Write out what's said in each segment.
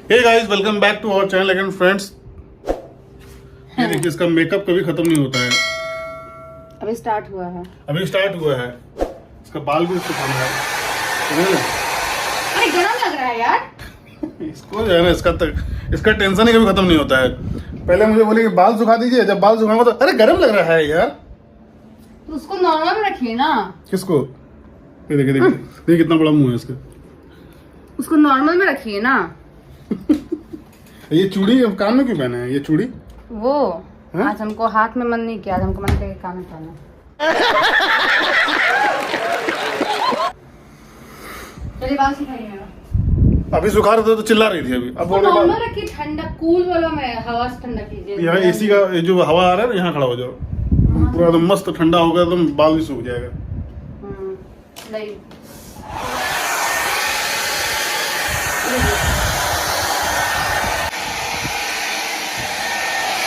Hey guys, welcome back to our channel again friends. ये देखिए, इसका मेकअप कभी खत्म नहीं होता है। अभी स्टार्ट हुआ है। इसका बाल भी सुखाना है। अरे गरम लग रहा है यार। इसको जो है ना, इसका टेंशन ही कभी खत्म नहीं होता है। पहले मुझे बोले कि बाल सुखा दीजिए, जब बाल सुखाऊंगा तो अरे गर्म लग रहा है यार। तो उसको नॉर्मल में रखिए ना। किसको? ये देखिए देखिए कितना बड़ा मुंह है इसका। उसको नॉर्मल में रखिए ना। ये चूड़ी अब कान में क्यों पहना है? ये चूड़ी वो हा? आज हमको हाथ में मन नहीं किया, आज हमको मन करके कान में पहना। चलिए बाल सुखाइए मेरा। अभी सुखा रहे थे तो चिल्ला रही थी। अभी अब नॉर्मल रखिए, ठंडा कूल वाला में हवा से ठंडा कीजिए। यहाँ एसी का जो हवा आ रहा है ना, यहाँ खड़ा हो जाओ, पूरा एकदम मस्त ठंडा हो गया, एकदम बाल भी सूख जाएगा। नहीं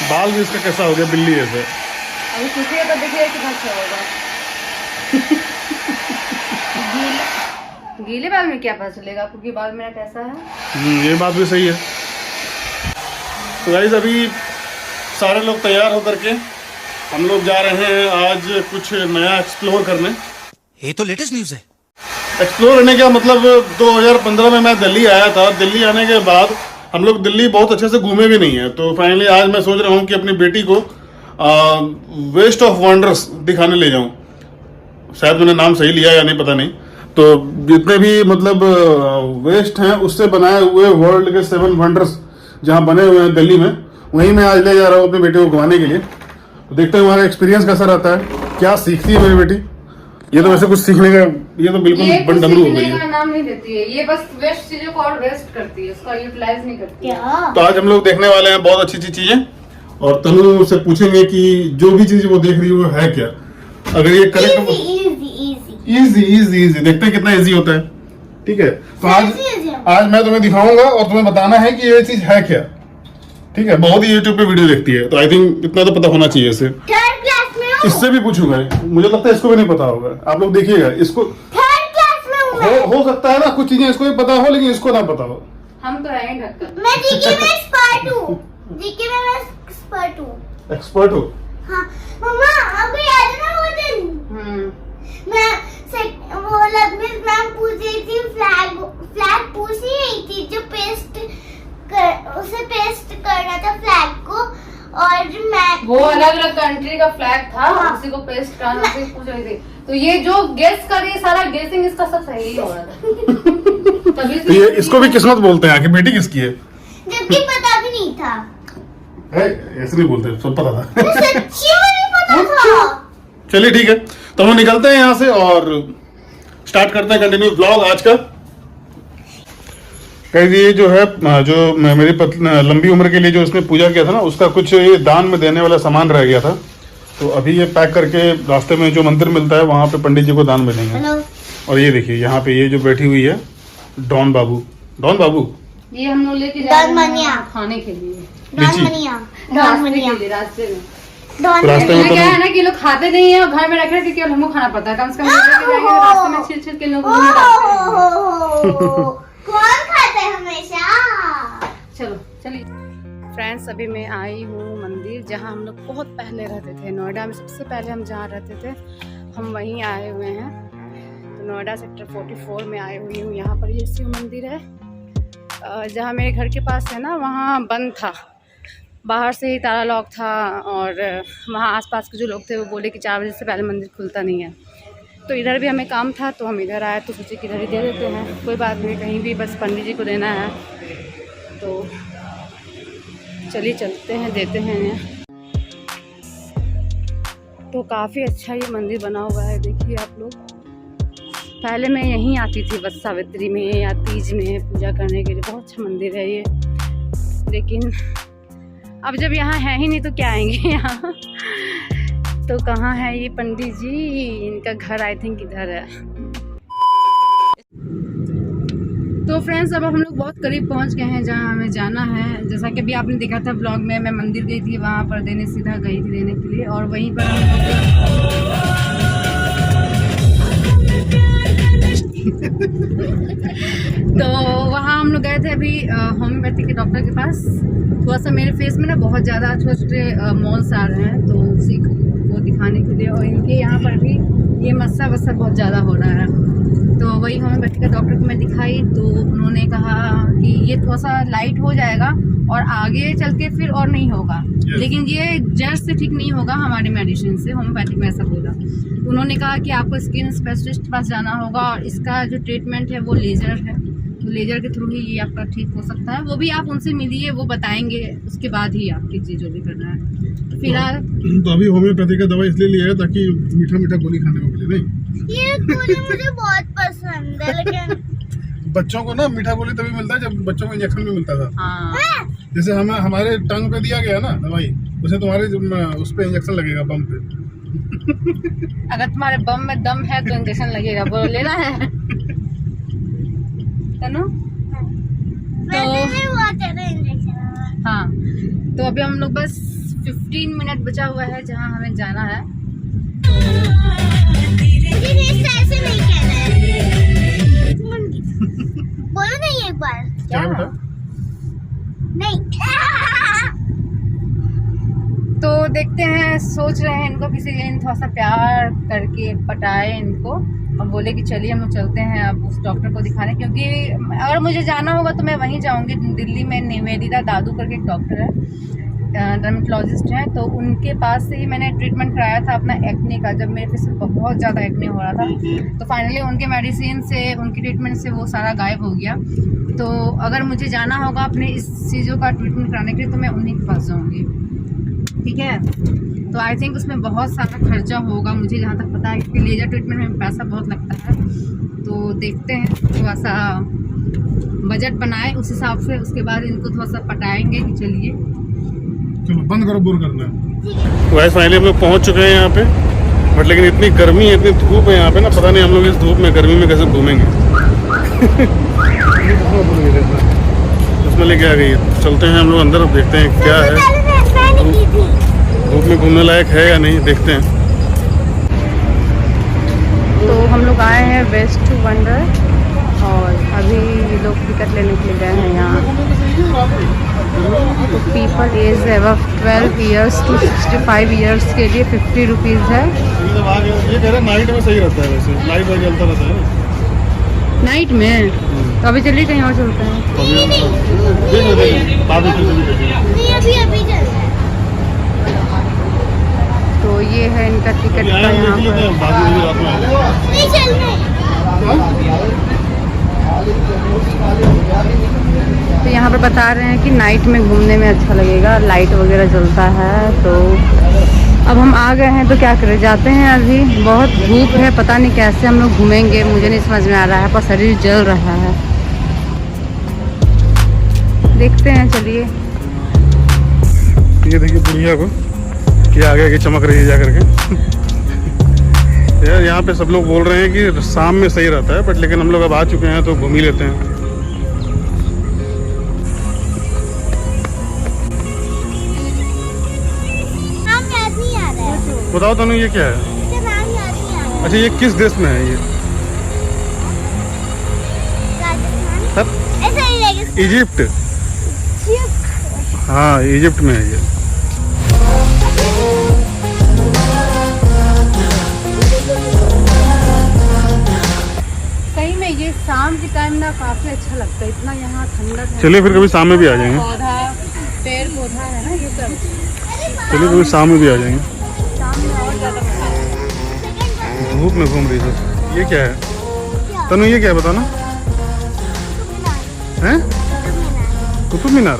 बाल भी इसका कैसा हो गया, बिल्ली जैसे। अभी सूखिए तो देखिए कितना अच्छा होगा। गीले बाल में क्या पता चलेगा आपको कि बाल मेरा कैसा है? ये बात भी सही है। तो गाइस, अभी सारे लोग तैयार होकर के हम लोग जा रहे हैं आज कुछ नया एक्सप्लोर करने। ये तो लेटेस्ट न्यूज़ है। एक्सप्लोर करने का मतलब 2015 में मैं दिल्ली आया था। दिल्ली आने के बाद हम लोग दिल्ली बहुत अच्छे से घूमे भी नहीं है। तो फाइनली आज मैं सोच रहा हूँ कि अपनी बेटी को वेस्ट ऑफ वंडर्स दिखाने ले जाऊँ। शायद मैंने नाम सही लिया या नहीं, पता नहीं। तो जितने भी मतलब वेस्ट हैं उससे बनाए हुए वर्ल्ड के 7 वंडर्स जहाँ बने हुए हैं दिल्ली में, वहीं मैं आज ले जा रहा हूँ अपनी बेटी को घुमाने के लिए। तो देखते हैं हमारा एक्सपीरियंस कैसा रहता है, क्या सीखती है मेरी बेटी। ये तो वैसे कुछ सीखने का, ये तो बिल्कुल बन डमरू हो गई है। नाम नहीं देती है, ये बस वेस्ट चीजों को और वेस्ट करती है, उसका यूटिलाइज नहीं करती है। तो आज हम लोग देखने वाले हैं बहुत अच्छी अच्छी चीजें, और तनु से पूछेंगे कि जो भी चीज वो देख रही है वो है क्या। अगर ये करेक्ट, इजी देखते हैं कितना इजी होता है। ठीक है, तो आज मैं तुम्हें दिखाऊंगा और तुम्हें बताना है कि ये चीज है क्या। ठीक है, बहुत ही यूट्यूब पे वीडियो देखती है, तो आई थिंक इतना तो पता होना चाहिए इसे। इससे भी पूछूंगा, मुझे लगता है इसको भी नहीं पता होगा। आप लोग देखिएगा, इसको थर्ड क्लास में हूँ। हो सकता है ना कुछ चीजें इसको भी पता हो लेकिन इसको ना पता हो। हम तो हैं ढक्कन। मैं जीके में एक्सपर्ट हूँ। जीके में मैं एक्सपर्ट हूँ। एक्सपर्ट हो? हाँ मम्मा, आपको याद है ना वो दिन मैं वो लवमीत मैम पूछ रही थी, फ्लैग पूछ रही थी जो उसे पेस्ट करना था फ्लैग को, और मैं वो अलग अलग कंट्री का फ्लैग था। हाँ। उसी को पेस्ट करना उसे पूछ रही थी। तो ये जो गेस कर रही है, सारा गेसिंग इसका सब सही हो रहा था। तभी तो ये इसको भी किस्मत बोलते हैं कि बेटी किसकी है। जबकि पता भी नहीं था। ऐसे नहीं बोलते, सब पता था। सच्ची में नहीं पता था। चलिए ठीक है, तो हम निकलते हैं यहाँ से और स्टार्ट करते हैं कंटिन्यू ब्लॉग आज का। ये जो है, जो मेरी लंबी उम्र के लिए जो इसने पूजा किया था ना, उसका कुछ ये दान में देने वाला सामान रह गया था। तो अभी ये पैक करके रास्ते में जो मंदिर मिलता है वहाँ पे पंडित जी को दान में देंगे। और ये देखिए, यहाँ पे ये जो बैठी हुई है डॉन बाबू, ये हम लोग लेके जा रहे हैं खाने के लिए। रास्ते में रास्ते में क्या है ना कि लोग खाते नहीं है और घर में रखे क्योंकि हमको खाना पड़ता है। कम से कम रास्ते में छिल के लोग कौन खाता है हमेशा। चलो चलिए फ्रेंड्स, अभी मैं आई हूँ मंदिर जहाँ हम लोग बहुत पहले रहते थे। नोएडा में सबसे पहले हम जहाँ रहते थे हम वहीं आए हुए हैं। तो नोएडा सेक्टर 44 में आई हुई हूँ। यहाँ पर ये शिव मंदिर है। जहाँ मेरे घर के पास है ना, वहाँ बंद था, बाहर से ही ताला लॉक था। और वहाँ आसपास के जो लोग थे वो बोले कि 4 बजे से पहले मंदिर खुलता नहीं है। तो इधर भी हमें काम था तो हम इधर आए, तो सोचे कि इधर ही दे देते हैं, कोई बात नहीं, कहीं भी बस पंडित जी को देना है। तो चलिए चलते हैं, देते हैं इन्हें। तो काफ़ी अच्छा ये मंदिर बना हुआ है, देखिए आप लोग। पहले मैं यहीं आती थी बस सावित्री में या तीज में पूजा करने के लिए। बहुत अच्छा मंदिर है ये, लेकिन अब जब यहाँ है ही नहीं तो क्या आएंगे यहाँ। तो कहाँ है ये पंडित जी? इनका घर आई थिंक इधर है। तो फ्रेंड्स, अब हम लोग बहुत करीब पहुँच गए हैं जहाँ हमें जाना है। जैसा कि अभी आपने देखा था ब्लॉग में, मैं मंदिर गई थी, वहाँ पर सीधा गई थी देने के लिए। और वहीं पर हम तो वहाँ हम लोग गए थे अभी होम्योपैथी के डॉक्टर के पास। थोड़ा सा मेरे फेस में ना बहुत ज़्यादा छोटे छोटे मॉल्स आ रहे हैं, तो उसी को दिखाने के लिए, और इनके यहाँ पर भी ये मस्सा वस्सा बहुत ज़्यादा हो रहा है। तो वही होम्योपैथी के डॉक्टर को मैं दिखाई, तो उन्होंने कहा कि ये थोड़ा सा लाइट हो जाएगा और आगे चल के फिर और नहीं होगा, लेकिन ये जड़ से ठीक नहीं होगा हमारे मेडिसिन से। होम्योपैथिक में ऐसा बोला। उन्होंने कहा कि आपको स्किन स्पेशलिस्ट के पास जाना होगा और इसका जो ट्रीटमेंट है वो लेज़र है, तो लेज़र के थ्रू ही ये आपका ठीक हो सकता है। वो भी आप उनसे मिलिए, वो बताएंगे, उसके बाद ही आप कीजिए जो भी करना है। तो फिलहाल तो अभी होम्योपैथी का दवा इसलिए लिया है ताकि मीठा मीठा गोली खाने को मिले। नहीं, ये गोली मुझे बहुत पसंद है, लेकिन बच्चों को ना मीठा गोली तभी मिलता है जब बच्चों को इंजेक्शन भी मिलता था। हाँ, जैसे हमारे टंग पे दिया गया ना दवाई, उसे तुम्हारे उस पे इंजेक्शन लगेगा, बम पे। अगर तुम्हारे बम में दम है तो इंजेक्शन लगेगा, बोलो लेना है तनु? हाँ, तो अभी हम लोग बस 15 मिनट बचा हुआ है जहाँ हमें जाना है। ऐसे नहीं कहना है, बोलो नहीं एक बार। क्या बेटा? नहीं। तो देखते हैं, सोच रहे हैं इनको किसी दिन थोड़ा सा प्यार करके पटाए इनको और बोले कि चलिए हम लोग चलते हैं अब उस डॉक्टर को दिखाने, क्योंकि अगर मुझे जाना होगा तो मैं वहीं जाऊंगी। दिल्ली में निवेदिता दादू करके एक डॉक्टर है, डर्मेटोलॉजिस्ट हैं, तो उनके पास से ही मैंने ट्रीटमेंट कराया था अपना एक्ने का, जब मेरे फेस में बहुत ज़्यादा एक्ने हो रहा था। तो फाइनली उनके मेडिसिन से, उनकी ट्रीटमेंट से वो सारा गायब हो गया। तो अगर मुझे जाना होगा अपने इस चीज़ों का ट्रीटमेंट कराने के लिए तो मैं उन्हीं के पास जाऊँगी, ठीक है। तो आई थिंक उसमें बहुत सारा खर्चा होगा, मुझे जहाँ तक पता है, क्योंकि लेजर ट्रीटमेंट में पैसा बहुत लगता है। तो देखते हैं, थोड़ा सा बजट बनाए उस हिसाब से, उसके बाद इनको थोड़ा सा पटाएंगे कि चलिए। चलो बंद करो, बोर करना है। तो वैसे फाइनली हम लोग पहुँच चुके हैं यहाँ पे, बट लेकिन इतनी गर्मी है, इतनी धूप है यहाँ पे ना, पता नहीं हम लोग इस धूप में गर्मी में कैसे घूमेंगे। उसमें लेके आ गई है। चलते हैं हम लोग अंदर, देखते हैं क्या है, धूप में घूमने लायक है या नहीं, देखते हैं। तो हम लोग आए हैं वेस्ट वंडर और अभी ये लोग टिकट लेने के लिए गए हैं यहाँ। तो people age above 12 years to 65 years के लिए 50 रुपीज़ है। ये कह रहे नाइट में सही रहता है, वैसे लाइट वाइट जलता रहता है नाइट में। तो अभी चलिए कहीं और चलते हैं। तो ये है इनका टिकट का यहाँ पर। तो यहाँ पर बता रहे हैं कि नाइट में घूमने में अच्छा लगेगा, लाइट वगैरह जलता है। तो अब हम आ गए हैं तो क्या करें, जाते हैं। अभी बहुत धूप है, पता नहीं कैसे हम लोग घूमेंगे, मुझे नहीं समझ में आ रहा है, पर शरीर जल रहा है। देखते हैं, चलिए। ये देखिए बुढ़िया को क्या आगे आगे चमक रही है जा करके। यार यहाँ पे सब लोग बोल रहे हैं कि शाम में सही रहता है, बट लेकिन हम लोग अब आ चुके हैं तो घूम ही लेते हैं। बताओ तनु, ये क्या है? अच्छा, ये किस देश में है? ये इजिप्ट। हाँ, इजिप्ट में है ये। सही में ये शाम के टाइम ना काफी अच्छा लगता है, इतना यहाँ ठंडक है। चलिए फिर कभी शाम में भी आ जाएंगे। पौधा, पेड़ पौधा है ना ये सब। चलिए कभी शाम में भी आ जाएंगे। शाम में और ज्यादा मजा आएगा। धूप में घूम रही है। ये क्या है तनु? ये क्या है बताना है? कुतुब मीनार।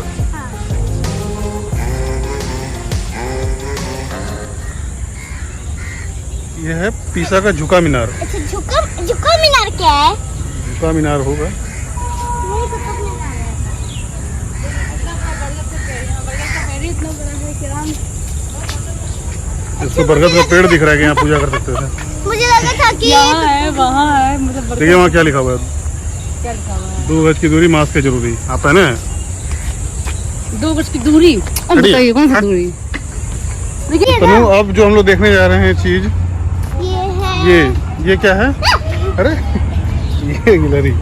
ये है पीसा का झुका मीनार। अच्छा, झुका मीनार क्या है? झुका मीनार होगा। इसको बरगद का पेड़ दिख रहा है कि यहाँ पूजा कर सकते थे। मुझे लगा था कि यहाँ है, वहाँ है, मतलब देखिए वहाँ क्या लिखा हुआ है? क्या लिखा हुआ है? 2 गज की दूरी मास्क की जरूरी। आप पहने हैं? 2 गज की दूरी। अब बताइए कौन सी दूरी? देखिए तनु, अब जो हम लोग देखने जा रहे हैं चीज, ये है। ये क्या है? अरे ये गिलहरी ये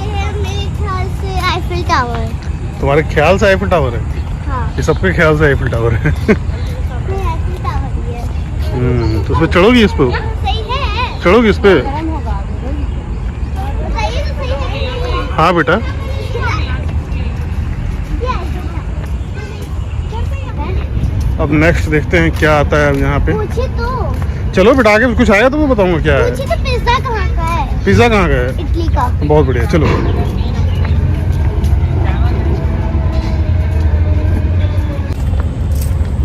है मेरे ख्याल से आईफिल टावर। तुम्हारे ख्याल से आईफिल टावर है? हाँ ये सबके ख्याल से आईफिल टावर है। ये आईफिल टावर ही है। तो उसमें चढ़ोगी इस पे? सही है। चढ़ोगी इस पे? बताइए तो सही है। हाँ बेटा। अब नेक्स्ट देखते हैं क्या आता है अब यहाँ पे। पूछे तो चलो बेटा आगे कुछ आया तो मैं बताऊंगा क्या है। पूछे तो पिज्जा कहाँ का है? पिज्जा कहाँ का है? इटली का। बहुत बढ़िया, चलो।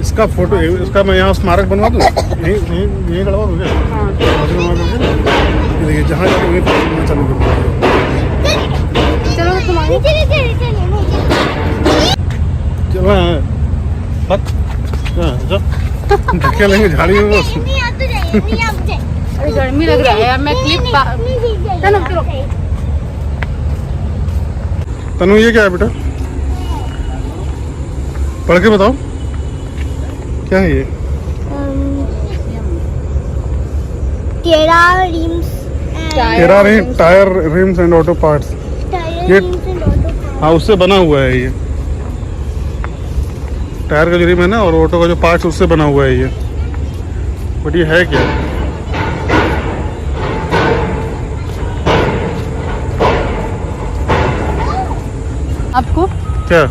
इसका फोटो, इसका मैं यहाँ स्मारक बनवा दूँ, यहीं गड़वा दूँ क्या? ये देखिए जहाँ जाके वहीं फोटो चालू कर दूँ। चलो तुम्हारी चलो हाँ, बस हाँ, धक्के लेंगे झाड़ी में बस। अरे गर्मी लग रहा है यार, मैं क्लिप चलो चलो। तनु ये क्या है बेटा? पढ़ के बताओ क्या है ये? तेरा नहीं, tyre RIMS and auto parts. ये हाँ उससे बना हुआ है ये। टायर का जो रिम है ना और ऑटो का जो पार्ट्स उससे बना हुआ है ये। बट ये है क्या? आपको क्या?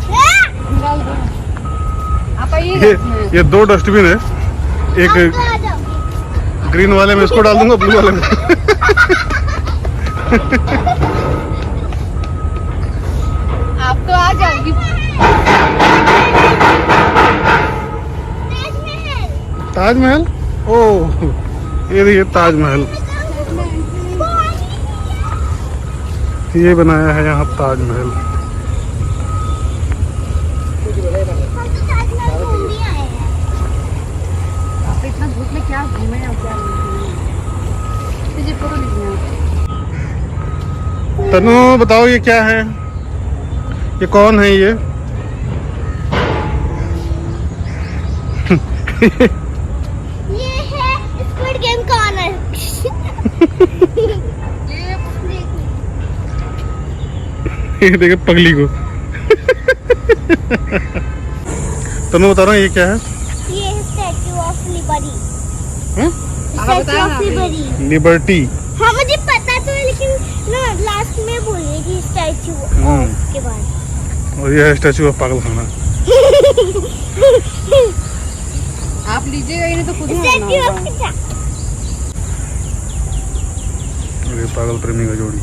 आप आइए। ये दो डस्टबिन है, एक ग्रीन वाले में इसको डाल दूंगा, ब्लू वाले में आप तो आ जाओगी। ताजमहल, ओह ये देखिए ताजमहल, ये बनाया है यहाँ ताजमहल। आप इतना धूप में क्या घूमे हैं क्या? मुझे फोटो लिखना है। तनु बताओ ये क्या है? ये कौन है ये? ये है स्क्विड गेम का ऑनर। ये देखे पगली को। तनु बता रहा हूँ ये क्या है? ये है स्टैचू ऑफ लिबर्टी। हैं? Statue of liberty. लिबर्टी। हाँ मुझे पता तो है लेकिन ना लास्ट में बोल रही थी स्टैचू ऑफ के बाद। और ये है स्टैचू ऑफ पागल खाना। आप लीजिएगा ये नहीं तो खुद ही स्टैचू बनाना ऑफ होगा। और ये पागल प्रेमी का जोड़ी।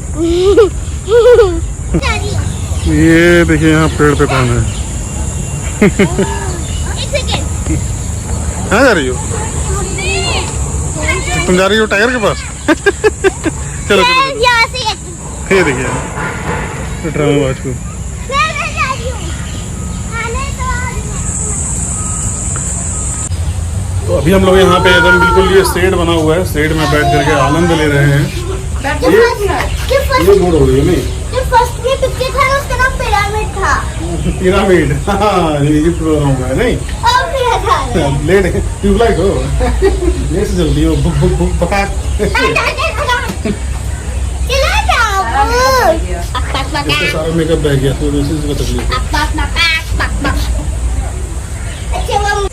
एक ये देखिए यहाँ पेड़ पे कौन है? सेकंड। कहाँ जा रही हो? तुम जा रही हो टाइगर के पास? चलो चलो यहाँ से ये देखिए ड्रामाबाज को। मैं जा रही हूँ। आने तो अभी हम लोग यहाँ पे एकदम बिल्कुल ये शेड बना हुआ है, शेड में बैठ करके आनंद ले रहे हैं। ये बोर हो रही है नहीं? जो फर्स्ट में पिक्चर था ना उसका नाम पिरामिड था। पिरामिड, हाँ इजिप्ट प्रोग्राम का है नहीं? और फिर था लेट ट्यूबलाइट हो लेट से जल्दी हो बुक बुक बुक पटाक। चला जाओ। इसका सारा मेकअप बह गया तो इसी से तकलीफ। अच्छा वो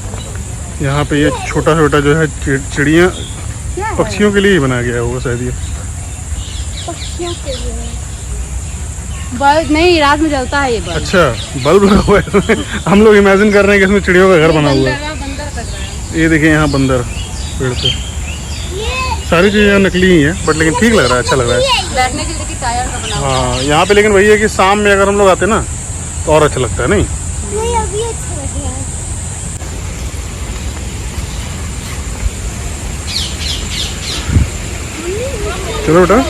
यहाँ पे ये छोटा छोटा जो है चिड़िया पक्षियों के लिए ही बनाया गया होगा शायद ये। पक्षियों के लिए बल्ब नहीं, रात में जलता है ये बल्ब। अच्छा बल्ब लगा हुआ है इसमें। हम लोग इमेजिन कर रहे हैं कि इसमें चिड़ियों का घर बना हुआ है। बंदर तक रहा है। ये देखिए यहाँ बंदर पेड़ पे। ये सारी चीजें यहाँ नकली ही हैं बट लेकिन ठीक लग रहा है, अच्छा लग रहा है। बैठने के लिए देखिए टायर का बना हुआ हाँ यहाँ पे लेकिन वही है कि शाम में अगर हम लोग आते ना तो और अच्छा लगता है नहीं? नहीं अभी अच्छा लग रहा है। चलो बेटा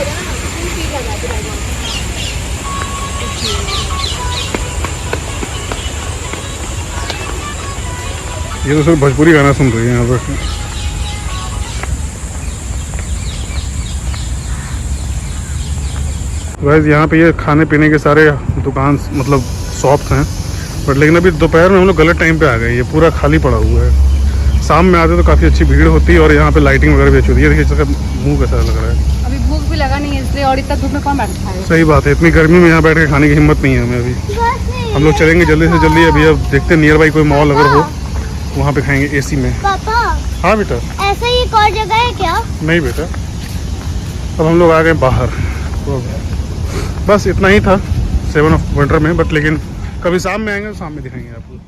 ये तो सिर्फ भोजपुरी गाना सुन रही है यहाँ पर। गाइस यहाँ पे ये खाने पीने के सारे दुकान मतलब शॉप्स हैं बट लेकिन अभी दोपहर में हम लोग गलत टाइम पे आ गए, ये पूरा खाली पड़ा हुआ है। शाम में आते तो काफ़ी अच्छी भीड़ होती है और यहाँ पे लाइटिंग वगैरह भी अच्छी होती है। देखिए इसका मुंह कैसा लग रहा है। अभी भूख भी लगा नहीं है इसलिए, और इतना धूप में कौन बैठता है। सही बात है, इतनी गर्मी में यहाँ बैठ के खाने की हिम्मत नहीं है हमें अभी। हम लोग चलेंगे जल्दी से जल्दी अभी, अब देखते हैं नियर बाई कोई मॉल अगर हो वहाँ पे खाएंगे एसी में। पापा हाँ बेटा। ऐसा ही एक और जगह है क्या? नहीं बेटा, अब हम लोग आ गए बाहर, तो बस इतना ही था 7 ऑफ विंटर में, बट लेकिन कभी शाम में आएंगे तो शाम में दिखाएंगे आपको।